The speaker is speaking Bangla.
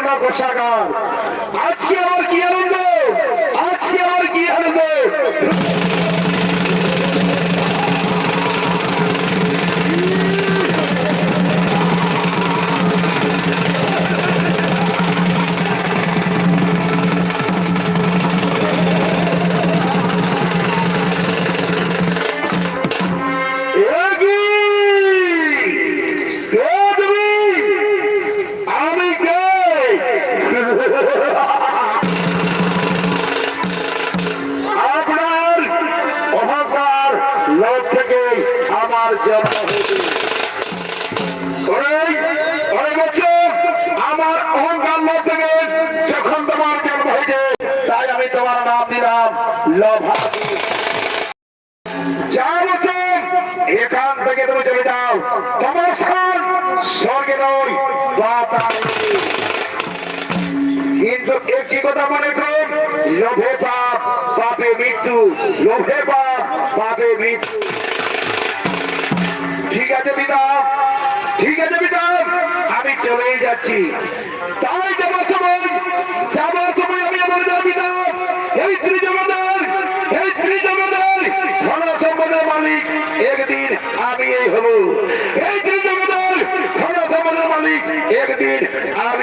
না কোষাগার। আজকে আমার কি আনন্দ, আজকে আমার কি আনন্দ। আমার জন্ম হয়েছে, আমার অহংকার লোভ থেকে যখন তোমার জন্ম হয়েছে, তাই আমি তোমার নাম দিলাম লোভাবতী। যা বছর এখান থেকে তুমি চলে যাও, তোমার স্থান স্বর্গে নয় পাতালে। কিন্তু একটি কথা মনে করো, লোভে পাপ, পাপে মৃত্যু, লোভে পাপ, পাপে মৃত্যু। ঠিক আছে পিতা, ঠিক আছে পিতা, আমি চলেই যাচ্ছি। তাই যাবার সময় আমি বলে যাও পিতা, এই শ্রী জগন্নাথ, এই শ্রী জগন্নাথ ধন সম্পদের মালিক একদিন আমি এই হব। এই শ্রী জগন্নাথ ধন সম্পদের মালিক একদিন আমি